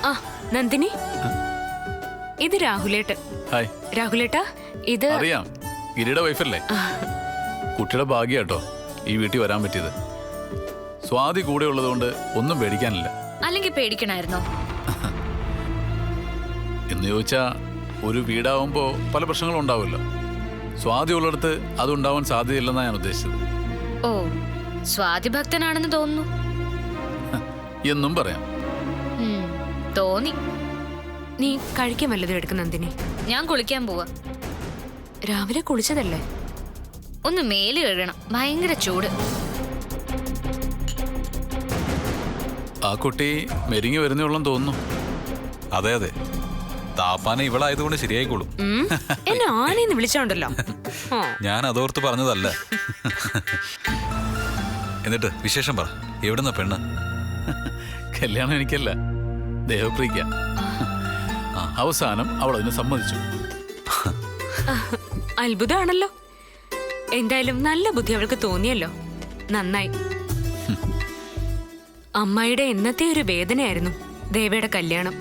ആ നന്ദിനി, ഇത് രാഹുലേട്ടൻ. ഹായ് രാഹുലേട്ടാ, ഇത് അറിയാം, ഗിരിയുടെ വൈഫല്ലേ? കുട്ടിയുടെ ഭാഗ്യാട്ടോ ഈ വീട്ടിൽ വരാൻ പറ്റിയത്. സ്വാതി കൂടെ ഉള്ളതുകൊണ്ട് ഒന്നും പേടിക്കാനില്ല. അല്ലെങ്കിൽ പേടിക്കണായിരുന്നോ? എന്ന് ചോദിച്ചാ ഒരു വീടാവുമ്പോ പല പ്രശ്നങ്ങളും ഉണ്ടാവുമല്ലോ. സ്വാതി ഉള്ളിടത്ത് അതുണ്ടാവാൻ സാധ്യതയില്ലെന്നാണ് ഞാൻ ഉദ്ദേശിച്ചത്. ഓ, സ്വാതി ഭക്തനാണെന്ന് തോന്നുന്നു. എന്നും പറയാം. തോന്നി. നീ കഴിക്കാൻ വല്ലതും എടുക്കും നന്ദിനി. ഞാൻ കുളിക്കാൻ പോവാ. രാവിലെ കുളിച്ചതല്ലേ? ഒന്ന് മേല് കഴുകണം, ഭയങ്കര ചൂട്. ആ കുട്ടി മെരിങ്ങി വരുന്നേ ഉള്ളെന്ന് തോന്നുന്നു. അതെ അതെ, താപ്പാന ഇവളായതുകൊണ്ട് ശരിയായിക്കോളും. എന്നെ ആനയെന്ന് വിളിച്ചോണ്ടല്ലോ. ഞാൻ അതോർത്ത് പറഞ്ഞതല്ല. എന്നിട്ട് വിശേഷം പറ, എവിടുന്ന പെണ്ണ്? കല്യാണം എനിക്കല്ല, ദേവപ്രിയ. അവസാനം അവൾ അതിന് സമ്മതിച്ചു. അത്ഭുതമാണല്ലോ. എന്തായാലും നല്ല ബുദ്ധി അവൾക്ക് തോന്നിയല്ലോ. നന്നായി. അമ്മായിയുടെ എന്നത്തെ ഒരു വേദനയായിരുന്നു ദേവയുടെ കല്യാണം.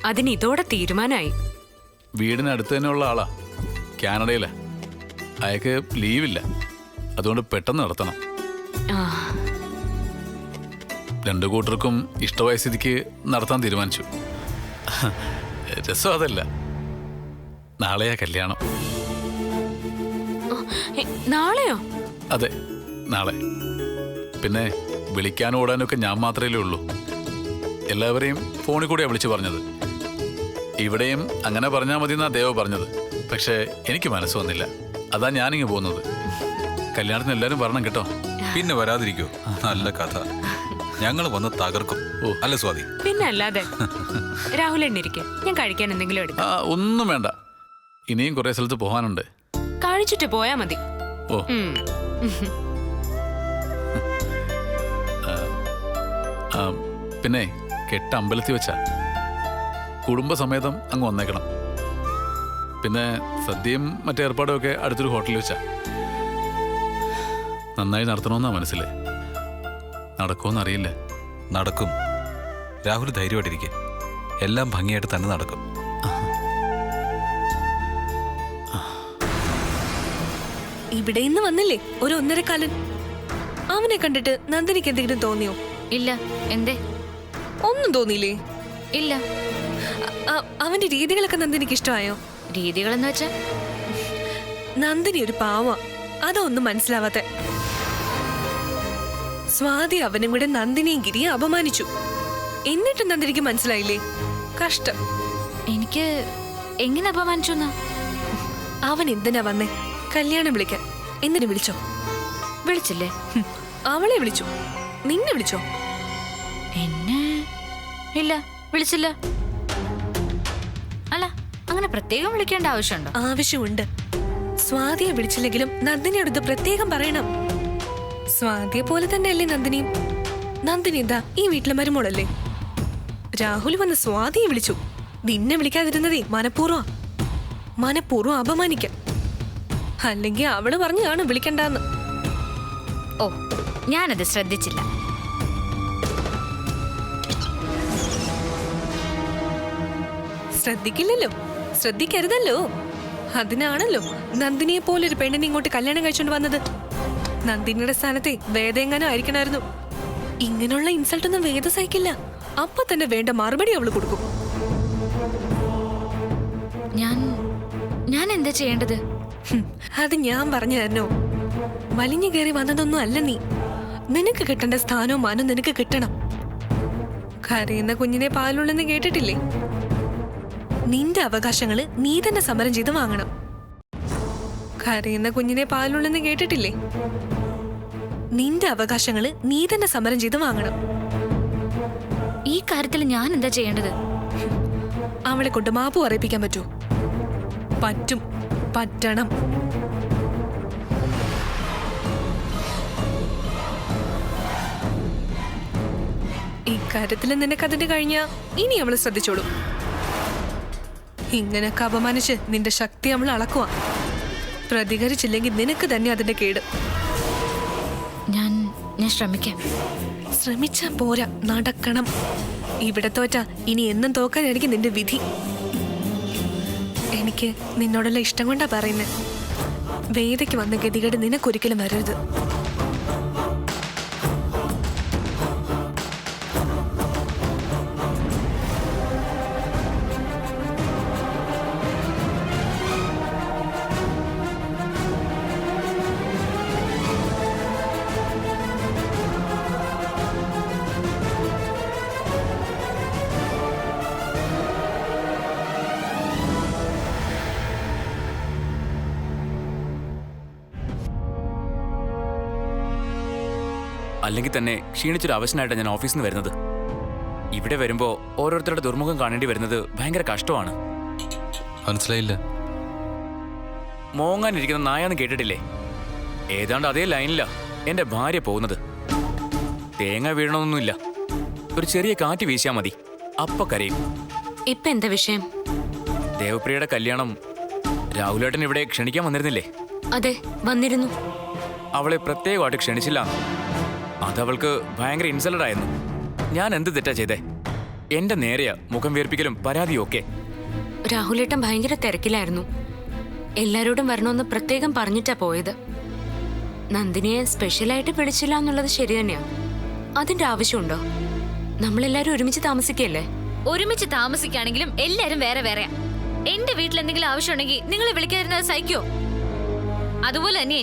അതിന് ഇതോടെ തീരുമാനമായി. വീടിനടുത്ത് തന്നെയുള്ള ആളാ, കാനഡയിലാ. അയാൾക്ക് ലീവില്ല, അതുകൊണ്ട് പെട്ടെന്ന് നടത്തണം. രണ്ടു കൂട്ടർക്കും ഇഷ്ടമായ സ്ഥിതിക്ക് നടത്താൻ തീരുമാനിച്ചു. രസം അതല്ല, നാളെയാ കല്യാണം. നാളെയോ? അതെ, നാളെ. പിന്നെ വിളിക്കാനും ഓടാനൊക്കെ ഞാൻ മാത്രമേ ഉള്ളൂ. എല്ലാവരെയും ഫോണിൽ കൂടെയാ വിളിച്ചു പറഞ്ഞത്. ഇവിടെയും അങ്ങനെ പറഞ്ഞാൽ മതി എന്നാ ദേവ പറഞ്ഞത്. പക്ഷേ എനിക്ക് മനസ്സ് വന്നില്ല, അതാ ഞാനിങ്ങ് പോകുന്നത്. കല്യാണത്തിന് എല്ലാവരും വരണം കേട്ടോ. പിന്നെ വരാതിരിക്കോ? നല്ല കഥ. ഞങ്ങൾ വന്ന് തകർക്കും. ഓ അല്ല സ്വാതി? പിന്നെ അല്ലാതെ. രാഹുൽ എണ്ണിരിക്കെ, ഞാൻ കഴിക്കാൻ എന്തെങ്കിലും എടുക്കാം. ഒന്നും വേണ്ട, ഇനിയും കുറെ സ്ഥലത്ത് പോകാനുണ്ട്. കഴിച്ചിട്ട് പോയാ മതി. ഓ, പിന്നെ കെട്ട അമ്പലത്തിൽ വെച്ചാ, കുടുംബസമേതം അങ്ങ് വന്നേക്കണം. പിന്നെ സദ്യയും മറ്റേർപ്പാടും ഒക്കെ അടുത്തൊരു ഹോട്ടലിൽ വെച്ചാ. നന്നായി നടത്തണമെന്നാ മനസ്സിലെ. നടക്കുമെന്നറിയില്ല. നടക്കും. രാഹുൽ ധൈര്യമായിട്ടിരിക്കെ, എല്ലാം ഭംഗിയായിട്ട് തന്നെ നടക്കും. ഇവിടെ ഇന്ന് വന്നില്ലേ ഒരു 1.25. അവനെ കണ്ടിട്ട് നന്ദിനിക്ക് എന്തെങ്കിലും തോന്നിയോ? ഇല്ല. എന്തേ? ഒന്നും തോന്നിയില്ലേ? ഇല്ല. അവന്റെ രീതികളൊക്കെ നന്ദിനിക്ക് ഇഷ്ടമായോ? രീതികളെന്ന് വെച്ചാ? നന്ദിനി ഒരു പാവ, അതൊന്നും മനസ്സിലാവാത്ത. സ്വാതി അവനും കൂടെ നന്ദിനിയും ഗിരിയെ അപമാനിച്ചു. എന്നിട്ട് നന്ദിനിക്ക് മനസ്സിലായില്ലേ? കഷ്ടം. എനിക്ക് എങ്ങനെ അപമാനിച്ചു? അവൻ എന്തിനാ വന്നേ? കല്യാണം വിളിക്കാൻ. എന്തിനു വിളിച്ചോ? വിളിച്ചില്ലേ? അവളെ വിളിച്ചു. നിന്നെ വിളിച്ചോ? എന്നെ ഇല്ല, വിളിച്ചില്ല. അല്ല, അങ്ങനെ പ്രത്യേകം വിളിക്കേണ്ട ആവശ്യമുണ്ടോ? ആവശ്യമുണ്ട്. സ്വാതിയെ വിളിച്ചില്ലെങ്കിലും നന്ദിനിയോട് ഇത് പ്രത്യേകം പറയണം. സ്വാതിയെ പോലെ തന്നെയല്ലേ നന്ദിനിയും? നന്ദിനി എന്താ ഈ വീട്ടിലെ മരുമോളല്ലേ? രാഹുൽ വന്ന് സ്വാതിയെ വിളിച്ചു. നിന്നെ വിളിക്കാതിരുന്നതേ മനഃപൂർവ്വം അപമാനിക്കാം. അല്ലെങ്കിൽ അവള് പറഞ്ഞാണ് വിളിക്കണ്ടെന്ന്. ഓ, ഞാനത് ശ്രദ്ധിച്ചില്ല. ശ്രദ്ധിക്കില്ലല്ലോ, ശ്രദ്ധിക്കരുതല്ലോ. അതിനാണല്ലോ നന്ദിനിയെ പോലൊരു പെണ്ണിനെ ഇങ്ങോട്ട് കല്യാണം കഴിച്ചോണ്ട് വന്നത്. നന്ദിനിയുടെ സ്ഥാനത്തെ വേദ എങ്ങാനും ആയിരിക്കണമായിരുന്നു. ഇങ്ങനെയുള്ള ഇൻസൾട്ടൊന്നും വേദ സഹിക്കില്ല. അപ്പൊ തന്നെ വേണ്ട മറുപടി അവള് കൊടുക്കും. ഞാൻ എന്താ ചെയ്യേണ്ടത്? അത് ഞാൻ പറഞ്ഞു തരണോ? വലിഞ്ഞു കയറി വന്നതൊന്നും അല്ല നീ. നിനക്ക് കിട്ടേണ്ട സ്ഥാനവും മാനവും നിനക്ക് കിട്ടണം. കരയുന്ന കുഞ്ഞിനെ പാലുള്ളെന്ന് കേട്ടിട്ടില്ലേ? നിന്റെ അവകാശങ്ങള് നീ തന്നെ സമരം ചെയ്ത് വാങ്ങണം. കരയുന്ന കുഞ്ഞിനെ പാലുള്ളെന്ന് കേട്ടിട്ടില്ലേ? നിന്റെ അവകാശങ്ങള് നീ തന്നെ സമരം ചെയ്ത് വാങ്ങണം. ഈ കാര്യത്തിൽ ഞാൻ എന്താ ചെയ്യേണ്ടത്? അവളെ കൊണ്ട് മാപ്പ് പറയിപ്പിക്കാൻ പറ്റൂ? പറ്റും, പറ്റണം. ഇക്കാര്യത്തിൽ നിനക്കതിന് കഴിഞ്ഞാ ഇനി അവള് ശ്രദ്ധിച്ചോളൂ. ഇങ്ങനൊക്കെ അപമാനിച്ച് നിന്റെ ശക്തി അവൾ അളക്കുക. പ്രതികരിച്ചില്ലെങ്കിൽ നിനക്ക് തന്നെ അതിന്റെ കേട്. ഞാൻ ശ്രമിക്കാം. ശ്രമിച്ചാ പോരാ, നടക്കണം. ഇവിടെ തോറ്റാ ഇനി എന്നും തോക്കാനായിരിക്കും നിന്റെ വിധി. എനിക്ക് നിന്നോടുള്ള ഇഷ്ടം കൊണ്ടാ പറയുന്നത്. വേദയ്ക്ക് വന്ന ഗതികേട് നിനക്കൊരിക്കലും വരരുത്. അല്ലെങ്കിൽ തന്നെ ക്ഷീണിച്ചൊരു അവശനായിട്ടാണ് ഞാൻ ഓഫീസിൽ നിന്ന് വരുന്നത്. ഇവിടെ വരുമ്പോൾ ഓരോരുത്തരുടെ ദുർമുഖം കാണേണ്ടി വരുന്നത് ഭയങ്കര കഷ്ടമാണ്. മനസ്സിലായില്ല. മോങ്ങാനിരിക്കുന്ന നായാന്ന് കേട്ടിട്ടില്ലേ? ഏതാണ്ട് അതേ ലൈനിലാ എൻ്റെ ഭാര്യ പോകുന്നത്. തേങ്ങ വീഴണമെന്നൊന്നുമില്ല, ഒരു ചെറിയ കാറ്റ് വീശിയാൽ മതി, അപ്പ കരയും. ഇപ്പൊ എന്താ വിഷയം? ദേവപ്രിയയുടെ കല്യാണം രാഹുലേട്ടൻ ഇവിടെ ക്ഷണിക്കാൻ വന്നിരുന്നില്ലേ? അതെ, വന്നിരുന്നു. അവളെ പ്രത്യേകമായിട്ട് ക്ഷണിച്ചില്ല. അതവൾക്ക് ഭയങ്കര ഇൻസൾട്ടഡ് ആയിരുന്നു. ഞാൻ എന്ത് തെറ്റാ ചെയ്തേ? എന്റെ നേരെയാ മുഖം വീർപ്പിക്കലും പരാതിയും ഒക്കെ. രാഹുലേട്ടൻ ഭയങ്കര തിരക്കിലായിരുന്നു. എല്ലാരോടും വരണമെന്ന് പ്രത്യേകം പറഞ്ഞിട്ടാ പോയത്. നന്ദിനിയെ സ്പെഷ്യലായിട്ട് വിളിച്ചില്ല എന്നുള്ളത് ശരി തന്നെയാ. അതിന്റെ ആവശ്യമുണ്ടോ? നമ്മളെല്ലാരും ഒരുമിച്ച് താമസിക്കല്ലേ? ഒരുമിച്ച് താമസിക്കുകയാണെങ്കിലും എല്ലാരും വേറെ വേറെയാ. എന്റെ വീട്ടിൽ എന്തെങ്കിലും ആവശ്യമുണ്ടെങ്കിൽ നിങ്ങൾ വിളിക്കാതിരുന്നത് സഹിക്കോ? അതുപോലെ തന്നെ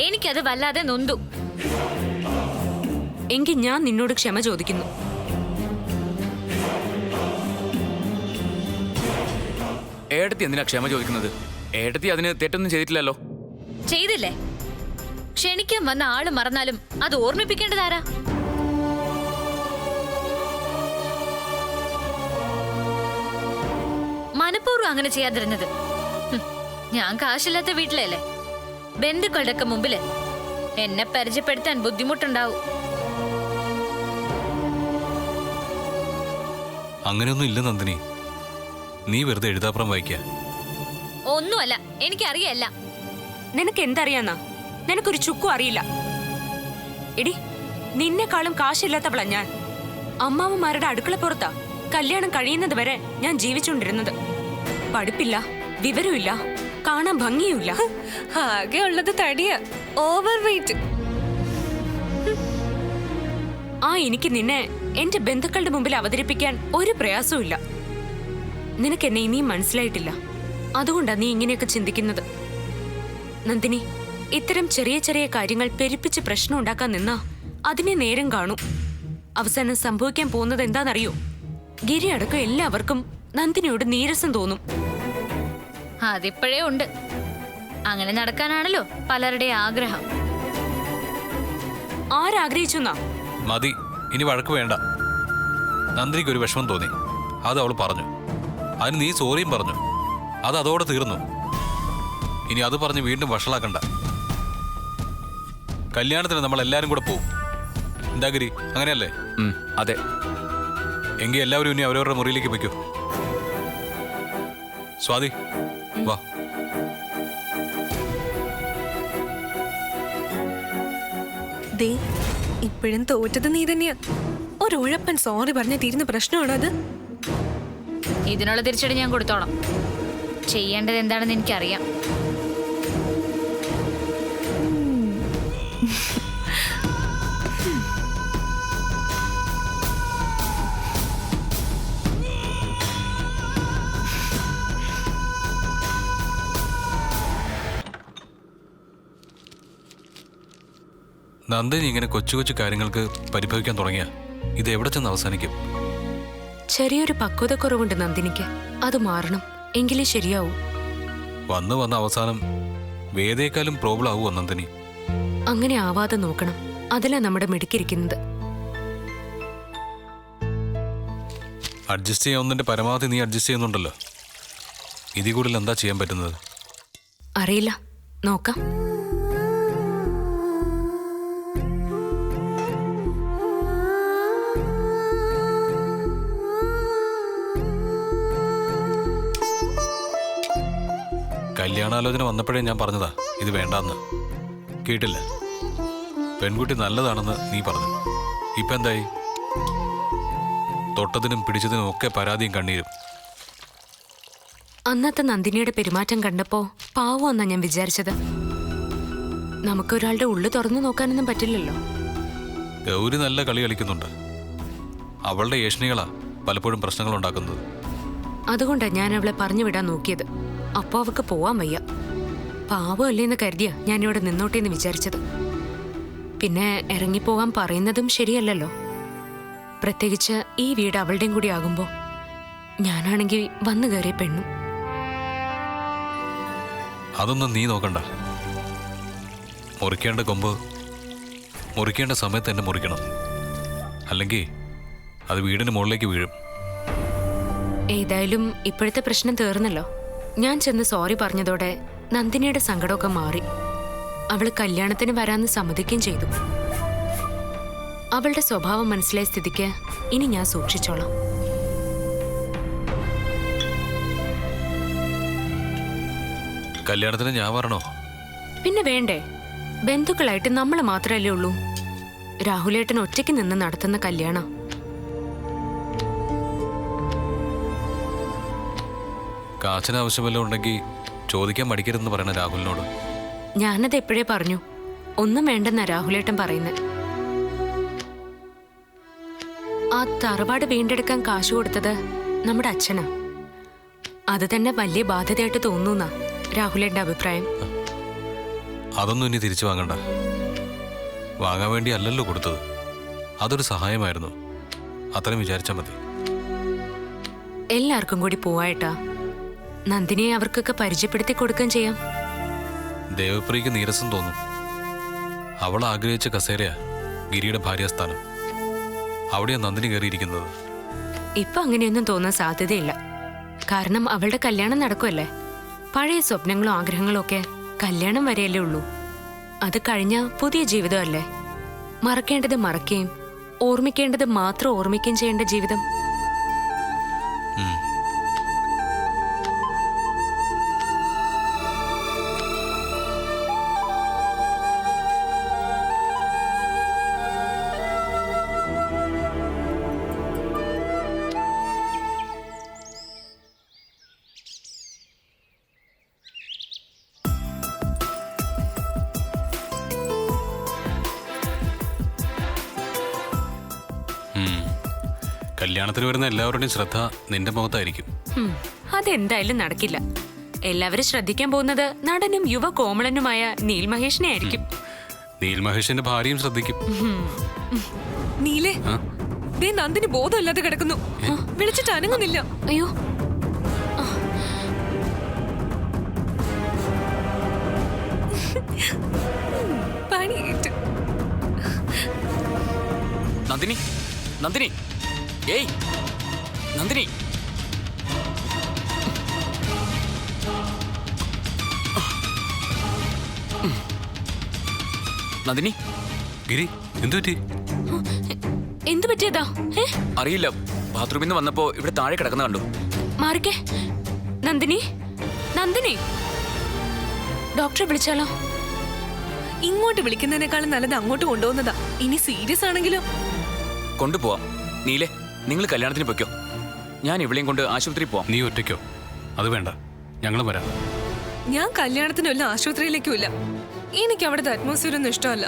എനിക്കത് വല്ലാതെ നൊന്തു. എങ്കിൽ ഞാൻ നിന്നോട് ക്ഷമ ചോദിക്കുന്നു. ഏട്ടത്തി എന്തിനാ ക്ഷമ ചോദിക്കുന്നത്? ഏട്ടത്തി അതിന് തെറ്റൊന്നും ചെയ്തിട്ടില്ലല്ലോ. ചെയ്തില്ലേ? ക്ഷണിക്കാൻ വന്ന ആള് മറന്നാലും അത് ഓർമ്മിപ്പിക്കേണ്ടതാരാ? മനഃപൂർവ്വം അങ്ങനെ ചെയ്യാതിരുന്നത്. ഞാൻ കാശില്ലാത്ത വീട്ടിലല്ലേ. ബന്ധുക്കളുടെ ഒക്കെ മുമ്പില് എന്നെ പരിചയപ്പെടുത്താൻ ബുദ്ധിമുട്ടുണ്ടാവും. അങ്ങനെയൊന്നും ഇല്ല നന്ദിനി. നീ വെറുതെ എഴുതാപ്പുറം വായിക്ക. ഒന്നുമല്ല, എനിക്കറിയല്ല. നിനക്ക് എന്തറിയാന്നാ? നിനക്കൊരു ചുക്കും അറിയില്ല. എടി, നിന്നെക്കാളും കാശില്ലാത്തവളാ ഞാൻ. അമ്മാവന്മാരുടെ അടുക്കള പുറത്താ കല്യാണം കഴിയുന്നത് വരെ ഞാൻ ജീവിച്ചുകൊണ്ടിരുന്നത്. പഠിപ്പില്ല, വിവരമില്ല, കാണാൻ ഭംഗിയുമില്ല. ആകെ ഉള്ളത് തടിയ, ഓവർ വെയിറ്റ്. എനിക്ക് നിന്നെ എന്റെ ബന്ധുക്കളുടെ മുമ്പിൽ അവതരിപ്പിക്കാൻ ഒരു പ്രയാസവും ഇല്ല. നിനക്ക് എന്നെ ഇനിയും മനസ്സിലായിട്ടില്ല. അതുകൊണ്ടാ നീ ഇങ്ങനെയൊക്കെ ചിന്തിക്കുന്നത്. നന്ദിനി, ഇത്തരം ചെറിയ ചെറിയ കാര്യങ്ങൾ പെരുപ്പിച്ച് പ്രശ്നം ഉണ്ടാക്കാൻ നിന്നാ അതിനെ നേരം കാണും. അവസാനം സംഭവിക്കാൻ പോകുന്നത് എന്താണെന്നറിയോ? ഗിരി അടക്കം എല്ലാവർക്കും നന്ദിനിയോട് നീരസം തോന്നും. അതിപ്പോഴേ ഉണ്ട്. അങ്ങനെ നടക്കാനാണല്ലോ പലരുടെ ആഗ്രഹം. ആരാഗ്രഹിച്ചെന്നാ? മതി, ഇനി വഴക്ക് വേണ്ട. നന്ദിനിക്ക് ഒരു വിഷമം തോന്നി, അത് അവൾ പറഞ്ഞു. അതിന് നീ സോറിയും പറഞ്ഞു. അത് അതോടെ തീർന്നു. ഇനി അത് പറഞ്ഞ് വീണ്ടും വഷളാക്കണ്ട. കല്യാണത്തിന് നമ്മൾ എല്ലാരും കൂടെ പോവും. എന്താ ഗിരി, അങ്ങനെയല്ലേ? അതെ. എങ്കിൽ എല്ലാവരും ഇനി അവരവരുടെ മുറിയിലേക്ക് പോയിക്കോ. സ്വാതി, വാ. ദേ, ഇപ്പോഴും തോറ്റത് നീ തന്നെയാ. ഒരു ഉഴപ്പൻ സോറി പറഞ്ഞ തീരുന്ന പ്രശ്നമാണോ അത്? ഇതിനുള്ള തിരിച്ചടി ഞാൻ കൊടുത്തോളാം. ചെയ്യേണ്ടത് എന്താണെന്ന് എനിക്കറിയാം. നന്ദിനി ഇങ്ങനെ കൊച്ചു കൊച്ചു കാര്യങ്ങൾക്ക് പരിഭവിക്കാൻ തുടങ്ങിയ ഇത് എവിടെ ചെന്ന് അവസാനിക്കും? ചെറിയൊരു പക്വതക്കുറവുണ്ട് നന്ദിനിക്ക്. അത് മാറണം, എങ്കിലേ ശരിയാവൂ. വന്ന് വന്ന അവസാനം വേദയെക്കാളും പ്രോബ്ലം ആവുമോ നന്ദിനി? അങ്ങനെ ആവാതെ നോക്കണം. അതിലാ നമ്മുടെ മിടുക്കിരിക്കുന്നത്. അഡ്ജസ്റ്റ് ചെയ്യാവുന്നതിന്റെ പരമാവധി നീ അഡ്ജസ്റ്റ് ചെയ്യുന്നുണ്ടല്ലോ. ഇതിൽ കൂടുതൽ എന്താ ചെയ്യാൻ പറ്റുന്നത്? അറിയില്ല, നോക്കാം. കല്യാണാലോചന വന്നപ്പോഴേ ഞാൻ പറഞ്ഞതാ ഇത് വേണ്ടാന്ന്. കേട്ടില്ല. പെൺകുട്ടി നല്ലതാണെന്ന് നീ പറഞ്ഞു. ഇപ്പൊ എന്തായി? തൊട്ടതിനും പിടിച്ചതിനും ഒക്കെ പരാതിയും കണ്ണീരും. അന്നത്തെ നന്ദിനിയുടെ പെരുമാറ്റം കണ്ടപ്പോ പാവമെന്നാ ഞാൻ വിചാരിച്ചത്. നമുക്കൊരാളുടെ ഉള്ളു തുറന്നു നോക്കാനൊന്നും പറ്റില്ലല്ലോ. ഗൗരി നല്ല കളി കളിക്കുന്നുണ്ട്. അവളുടെ ഏഷണികളാ പലപ്പോഴും പ്രശ്നങ്ങൾ ഉണ്ടാക്കുന്നത്. അതുകൊണ്ടാ ഞാൻ അവളെ പറഞ്ഞു വിടാൻ നോക്കിയത്. അപ്പോ അവക്ക് പോവാൻ വയ്യ. പാവമല്ലേന്ന് കരുതിയാ ഞാനിവിടെ നിന്നോട്ടേന്ന് വിചാരിച്ചത്. പിന്നെ ഇറങ്ങിപ്പോകാൻ പറയുന്നതും ശരിയല്ലല്ലോ. പ്രത്യേകിച്ച് ഈ വീട് അവളുടെയും കൂടി ആകുമ്പോ ഞാനാണെങ്കിൽ വന്നു കയറിയ പെണ്ണും. അതൊന്നും നീ നോക്കണ്ട. മുറിക്കേണ്ട കൊമ്പ് മുറിക്കേണ്ട സമയത്ത് തന്നെ മുറിക്കണം. അല്ലെങ്കിൽ അത് വീടിന് മുകളിലേക്ക് വീഴും. ഏതായാലും ഇപ്പോഴത്തെ പ്രശ്നം തീർന്നല്ലോ. ഞാൻ ചെന്ന് സോറി പറഞ്ഞതോടെ നന്ദിനിയുടെ സങ്കടമൊക്കെ മാറി. അവള് കല്യാണത്തിന് വരാന്ന് സമ്മതിക്കുകയും ചെയ്തു. അവളുടെ സ്വഭാവം മനസ്സിലായ സ്ഥിതിക്ക് ഇനി ഞാൻ സൂക്ഷിച്ചോളാം. കല്യാണത്തിന് ഞാൻ വരണോ? പിന്നെ വേണ്ടേ? ബന്ധുക്കളായിട്ട് നമ്മൾ മാത്രമല്ലേ ഉള്ളൂ. രാഹുലേട്ടൻ ഒറ്റയ്ക്ക് നിന്ന് നടത്തുന്ന കല്യാണം. കാച്ചിന് ആവശ്യമല്ലോ ഉണ്ടെങ്കിൽ ചോദിക്കാൻ മടിക്കരുതെന്ന് പറയണ രാഹുലിനോട്. ഞാനത് എപ്പോഴേ പറഞ്ഞു. ഒന്നും വേണ്ടെന്നാ രാഹുലേട്ടൻ പറയുന്നത്. ആ തറവാട് വീണ്ടെടുക്കാൻ കാശ് കൊടുത്തത് നമ്മുടെ അച്ഛനാ. അത് തന്നെ വലിയ ബാധ്യതയായിട്ട് തോന്നുന്ന രാഹുലേട്ടന്റെ അഭിപ്രായം. അതൊന്നും ഇനി തിരിച്ചു വാങ്ങണ്ട. വാങ്ങാൻ വേണ്ടി അല്ലല്ലോ കൊടുത്തത്. അതൊരു സഹായമായിരുന്നു. അത്രയും വിചാരിച്ചാൽ മതി. എല്ലാവർക്കും കൂടി പോവായിട്ടാ. നന്ദിനിയെ അവർക്കൊക്കെ പരിചയപ്പെടുത്തി കൊടുക്കുകയും ചെയ്യാം. ദേവപ്രിയക്ക് നീരസം തോന്നും. അവൾ ആഗ്രഹിച്ച കസേരയാ ഗിരിയുടെ ഭാര്യാസ്ഥാനം. അവിടെയാ നന്ദിനി കയറിയിരിക്കുന്നത്. ഇപ്പൊ അങ്ങനെയൊന്നും തോന്നാൻ സാധ്യതയില്ല. കാരണം അവളുടെ കല്യാണം നടക്കുമല്ലേ. പഴയ സ്വപ്നങ്ങളും ആഗ്രഹങ്ങളും ഒക്കെ കല്യാണം വരെയല്ലേ ഉള്ളൂ. അത് കഴിഞ്ഞ പുതിയ ജീവിതമല്ലേ. മറക്കേണ്ടത് മറക്കുകയും ഓർമ്മിക്കേണ്ടത് മാത്രം ഓർമ്മിക്കുകയും ചെയ്യേണ്ട ജീവിതം. കല്യാണത്തിന് വരുന്ന എല്ലാവരുടെയും ശ്രദ്ധ നിന്റെ മുഖത്തായിരിക്കും. അതെന്തായാലും നടക്കില്ല. എല്ലാവരും ശ്രദ്ധിക്കാൻ പോകുന്നത് നടനും യുവ കോമളനുമായ നീൽ മഹേഷിനെ ആയിരിക്കും. നീൽ മഹേഷിന്റെ ഭാര്യയും ശ്രദ്ധിക്കും. നീലേ, ദേ നന്ദിനി ബോധമില്ലാതെ കിടക്കുന്നു. വിളിച്ചിട്ട് അനങ്ങുന്നില്ല. അയ്യോ, പണിയേറ്റ്. നന്ദിനി, നന്ദിനി, ഏയ് നന്ദിനി. നന്ദിനി. ഗിരി, എന്തു പറ്റി? എന്തു പറ്റിയതാ? അറിയില്ല. ബാത്റൂമിൽ നിന്ന് വന്നപ്പോ ഇവിടെ താഴെ കിടക്കുന്ന കണ്ടു. മാറിക്കേ. നന്ദിനി, നന്ദിനി, ഡോക്ടറെ വിളിച്ചാലോ? ഇങ്ങോട്ട് വിളിക്കുന്നതിനേക്കാളും നല്ലത് അങ്ങോട്ട് കൊണ്ടുപോകുന്നതാ. ഇനി സീരിയസ് ആണെങ്കിലോ? കൊണ്ടുപോവാം. നീലെ, നിങ്ങൾ കല്യാണത്തിന് പൊയ്ക്കോ. ഞാൻ ഇവിടെയും കൊണ്ട് ആശുപത്രിയിൽ പോവാം. നീ ഒറ്റയ്ക്കോ? അത് വേണ്ട, ഞങ്ങളും വരാം. ഞാൻ കല്യാണത്തിനും ആശുപത്രിയിലേക്കും ഇല്ല. എനിക്ക് അവിടുത്തെ അറ്റ്മോസ്ഫിയർ ഒന്നും ഇഷ്ടമല്ല.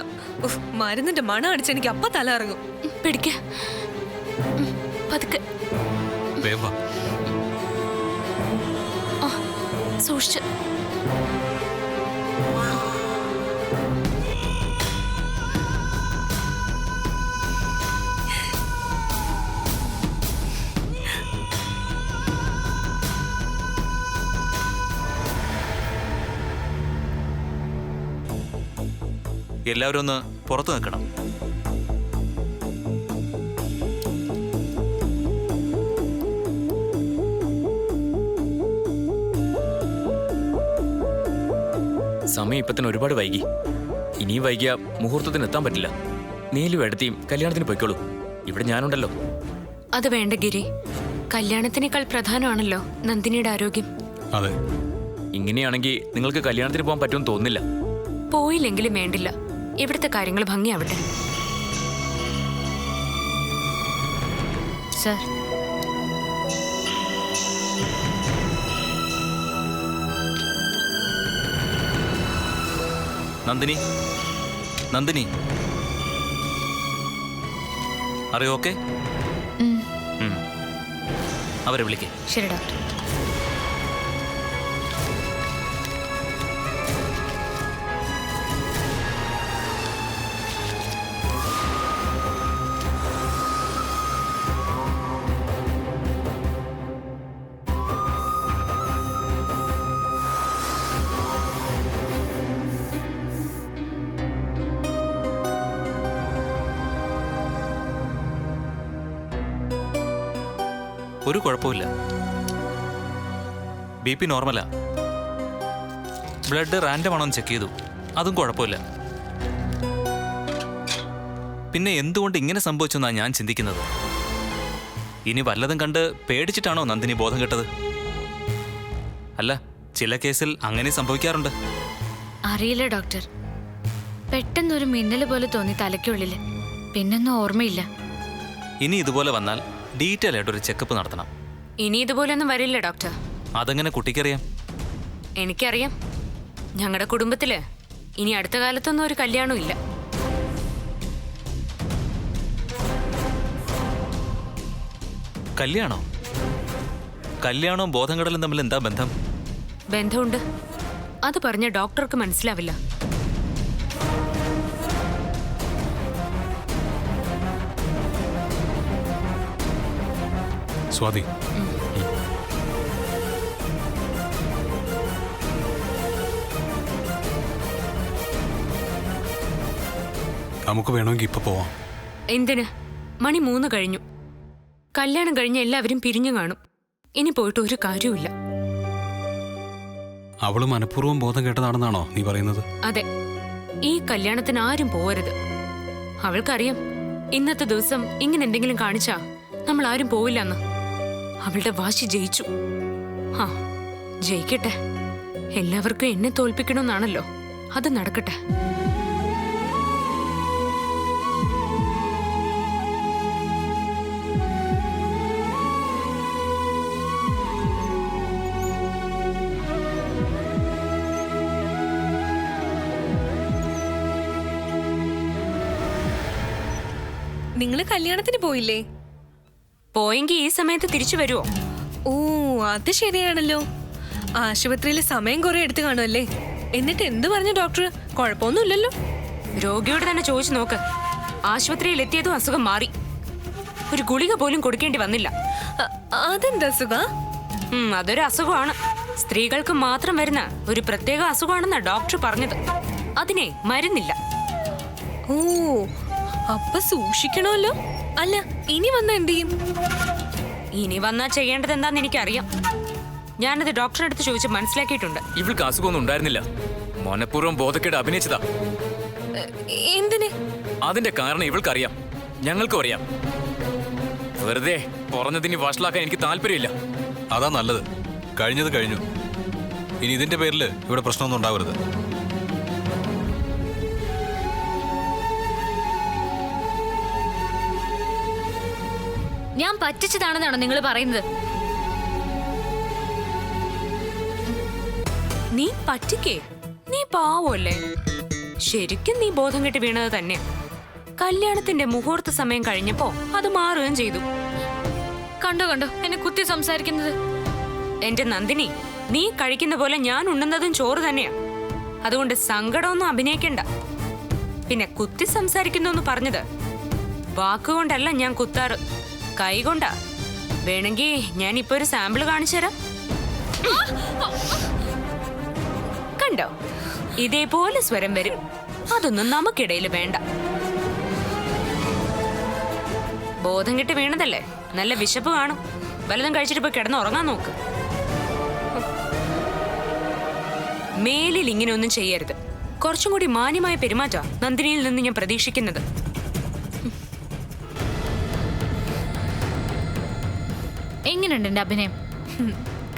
മരുന്നിന്റെ മണം അടിച്ച് എനിക്ക് അപ്പ തല ഇറങ്ങും. പിടിക്ക, പതുക്കെ, വേഗം വാ. സൂക്ഷിച്ച്. എല്ലാവരും ഒന്ന് പുറത്തു നിൽക്കണം. സമയം ഇപ്പൊ തന്നെ ഒരുപാട് വൈകി. ഇനിയും വൈകിയ മുഹൂർത്തത്തിന് എത്താൻ പറ്റില്ല. നീലും എടുത്തിയും കല്യാണത്തിന് പൊയ്ക്കോളൂ. ഇവിടെ ഞാനുണ്ടല്ലോ. അത് വേണ്ട ഗിരി. കല്യാണത്തിനേക്കാൾ പ്രധാനമാണല്ലോ നന്ദിനിയുടെ ആരോഗ്യം. അതെ. ഇങ്ങനെയാണെങ്കിൽ നിങ്ങൾക്ക് കല്യാണത്തിന് പോകാൻ പറ്റുമെന്ന് തോന്നുന്നില്ല. പോയില്ലെങ്കിലും വേണ്ടില്ല. ഇവിടുത്തെ കാര്യങ്ങൾ ഭംഗിയാവട്ടെ. സർ. നന്ദിനി, നന്ദിനി, അറിയോ? ഓക്കെ, അവരെ വിളിക്കേ. ശരി ഡോക്ടർ. ഒരു കുഴപ്പമില്ല. BP നോർമലാ. ബ്ലഡ് റാൻഡം ആണോ ചെക്ക് ചെയ്തു, അതും കുഴപ്പമില്ല. പിന്നെ എന്തുകൊണ്ട് ഇങ്ങനെ സംഭവിച്ചെന്നാണ് ഞാൻ ചിന്തിക്കുന്നത്. ഇനി വല്ലതും കണ്ട് പേടിച്ചിട്ടാണോ നന്ദിനി ബോധം കെട്ടത്? അല്ല, ചില കേസിൽ അങ്ങനെ സംഭവിക്കാറുണ്ട്. അറിയില്ല ഡോക്ടർ. പെട്ടെന്നൊരു മിന്നൽ പോലെ തോന്നി തലയ്ക്കുള്ളില്, പിന്നൊന്നും ഓർമ്മയില്ല. ഇനി ഇതുപോലെ വന്നാൽ ഡീറ്റെയിൽ ആയിട്ടൊരു ചെക്കപ്പ് നടത്തണം. ഇനി ഇതുപോലൊന്നും വരില്ല ഡോക്ടർ. അതെങ്ങനെ കുട്ടിക്കറിയാം? എനിക്കറിയാം. ഞങ്ങളുടെ കുടുംബത്തില് ഇനി അടുത്ത കാലത്തൊന്നും ഒരു കല്യാണവും ഇല്ല. കല്യാണവും ബോധം കെടലും തമ്മിൽ എന്താ ബന്ധം? ബന്ധമുണ്ട്. അത് പറഞ്ഞ ഡോക്ടർക്ക് മനസ്സിലാവില്ല. സ്വാതി, നമുക്ക് വേണമെങ്കിൽ ഇപ്പൊ പോവാം. എന്തിന്? മണി 3 കഴിഞ്ഞു. കല്യാണം കഴിഞ്ഞ് എല്ലാവരും പിരിഞ്ഞു കാണും. ഇനി പോയിട്ട് ഒരു കാര്യവുമില്ല. അവള് മനഃപൂർവ്വം ബോധം കേട്ടതാണെന്നാണോ നീ പറയുന്നത്? അതെ. ഈ കല്യാണത്തിന് ആരും പോവരുത്. അവൾക്കറിയാം ഇന്നത്തെ ദിവസം ഇങ്ങനെ എന്തെങ്കിലും കാണിച്ചാ നമ്മൾ ആരും പോവില്ലെന്ന്. അവളുടെ വാശി ജയിച്ചു. ആ, ജയിക്കട്ടെ. എല്ലാവർക്കും എന്നെ തോൽപ്പിക്കണമെന്നാണല്ലോ. അത് നടക്കട്ടെ. നിങ്ങള് കല്യാണത്തിന് പോയില്ലേ? പോയെങ്കിൽ ഈ സമയത്ത് തിരിച്ചു വരുമോ? ഓ, അത് ശരിയാണല്ലോ. ആശുപത്രിയിൽ സമയം കുറെ എടുത്തു കാണുമല്ലേ? എന്നിട്ട് എന്ത് പറഞ്ഞു ഡോക്ടർ? കുഴപ്പമൊന്നുമില്ലല്ലോ. രോഗിയോട് തന്നെ ചോദിച്ചു നോക്ക്. ആശുപത്രിയിൽ എത്തിയതും അസുഖം മാറി. ഒരു ഗുളിക പോലും കൊടുക്കേണ്ടി വന്നില്ല. അതെന്താ അസുഖ? അതൊരു അസുഖമാണ്. സ്ത്രീകൾക്ക് മാത്രം വരുന്ന ഒരു പ്രത്യേക അസുഖമാണെന്നാ ഡോക്ടർ പറഞ്ഞത്. അതിനെ മരുന്നില്ല. ഓ, അപ്പൊ സൂക്ഷിക്കണമല്ലോ. അല്ല, ഇനി വന്നാ എന്ത് ചെയ്യും? ഇനി വന്നാ ചെയ്യേണ്ടത് എന്താന്ന് എനിക്കറിയാം. ഞാനത് ഡോക്ടറെ അടുത്ത് ചോദിച്ച് മനസ്സിലാക്കിയിട്ടുണ്ട്. ഇവൾക്ക് അസുഖമൊന്നും ഉണ്ടായിരുന്നില്ല. മനഃപൂർവ്വം ബോധക്കേട് അഭിനയിച്ചതാ. എന്തിന്? അതിന്റെ കാരണം ഇവൾക്കറിയാം, ഞങ്ങൾക്കും അറിയാം. വെറുതെ പറഞ്ഞതിനി വഷളാക്കാൻ എനിക്ക് താല്പര്യമില്ല. അതാ നല്ലത്. കഴിഞ്ഞത് കഴിഞ്ഞു. ഇനി ഇതിന്റെ പേരിൽ ഇവിടെ പ്രശ്നമൊന്നും ഉണ്ടാവരുത്. ഞാൻ പറ്റിച്ചതാണെന്നാണോ നിങ്ങൾ പറയുന്നത്? നീ പറ്റിക്കേ? നീ പാവല്ലേ? ശരിക്കും നീ ബോധം കെട്ട് വീണത് തന്നെ. കല്യാണത്തിന്റെ മുഹൂർത്ത സമയം കഴിഞ്ഞപ്പോ അത് മാറുകയും ചെയ്തു. കണ്ടോ എന്നെ കുത്തി സംസാരിക്കുന്നത്. എന്റെ നന്ദിനി, നീ കഴിക്കുന്ന പോലെ ഞാൻ ഉണ്ണുന്നതും ചോറ് തന്നെയാ. അതുകൊണ്ട് സങ്കടമൊന്നും അഭിനയിക്കണ്ട. പിന്നെ കുത്തി സംസാരിക്കുന്നു പറഞ്ഞത് വാക്കുകൊണ്ടല്ല, ഞാൻ കുത്താറ് കൈകൊണ്ടാ. വേണമെങ്കിൽ ഞാൻ ഇപ്പൊ ഒരു സാമ്പിൾ കാണിച്ചു തരാം. കണ്ടോ? ഇതേപോലെ സ്വരം വരും. അതൊന്നും നമുക്കിടയിൽ വേണ്ട. ബോധം കെട്ട് വീണതല്ലേ? നല്ല വിശപ്പ് കാണും. വല്ലതും കഴിച്ചിട്ട് പോയി കിടന്ന് ഉറങ്ങാൻ നോക്ക്. മേലിൽ ഇങ്ങനെ ഒന്നും ചെയ്യരുത്. കുറച്ചും കൂടി മാന്യമായ പെരുമാറ്റ നന്ദിനിയിൽ നിന്ന് ഞാൻ പ്രതീക്ഷിക്കുന്നത്. എങ്ങനെയുണ്ട് എന്റെ അഭിനയം?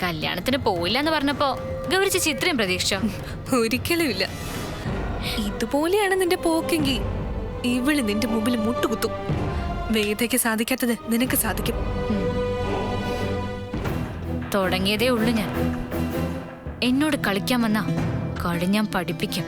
കല്യാണത്തിന് പോയില്ല എന്ന് പറഞ്ഞപ്പോ ഗൗരിച്ച് ചിത്രയും പ്രതീക്ഷിച്ചോ? ഒരിക്കലും ഇല്ല. ഇതുപോലെയാണ് നിന്റെ പോക്കെങ്കിൽ ഇവള് നിന്റെ മുമ്പിൽ മുട്ടുകുത്തും. വേദയ്ക്ക് സാധിക്കാത്തത് നിനക്ക് സാധിക്കും. തുടങ്ങിയതേ ഉള്ളൂ ഞാൻ. എന്നോട് കളിക്കാൻ വന്ന കളി ഞാൻ പഠിപ്പിക്കും.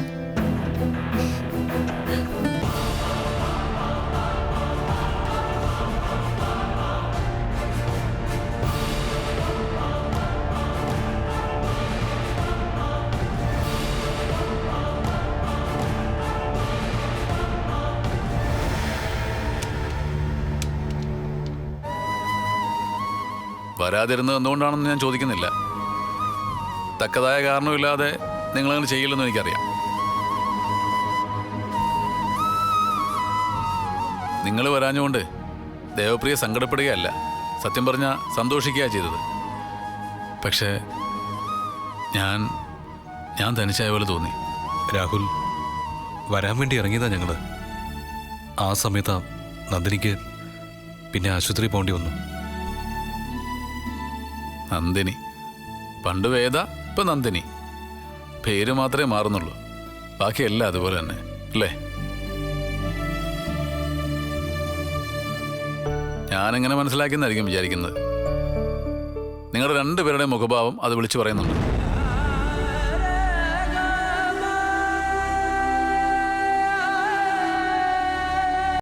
വരാതിരുന്നത് എന്തുകൊണ്ടാണെന്ന് ഞാൻ ചോദിക്കുന്നില്ല. തക്കതായ കാരണമില്ലാതെ നിങ്ങളങ്ങനെ ചെയ്യില്ലെന്ന് എനിക്കറിയാം. നിങ്ങൾ വരാഞ്ഞുകൊണ്ട് ദേവപ്രിയ സങ്കടപ്പെടുകയല്ല, സത്യം പറഞ്ഞാൽ സന്തോഷിക്കുകയാണ് ചെയ്തത്. പക്ഷേ ഞാൻ തനിച്ചായ പോലെ തോന്നി. രാഹുൽ, വരാൻ വേണ്ടി ഇറങ്ങിയതാ ഞങ്ങള്. ആ സമയത്താ നന്ദിനിക്ക് പിന്നെ ആശുപത്രി പോകേണ്ടി വന്നു. നന്ദിനി, പണ്ട് വേദ, ഇപ്പൊ നന്ദിനി. പേര് മാത്രമേ മാറുന്നുള്ളൂ, ബാക്കിയെല്ലാം അതുപോലെ തന്നെ അല്ലേ? ഞാനെങ്ങനെ മനസ്സിലാക്കിയെന്നായിരിക്കും വിചാരിക്കുന്നത്. നിങ്ങളുടെ രണ്ടുപേരുടെ മുഖഭാവം അത് വിളിച്ചു പറയുന്നുണ്ട്.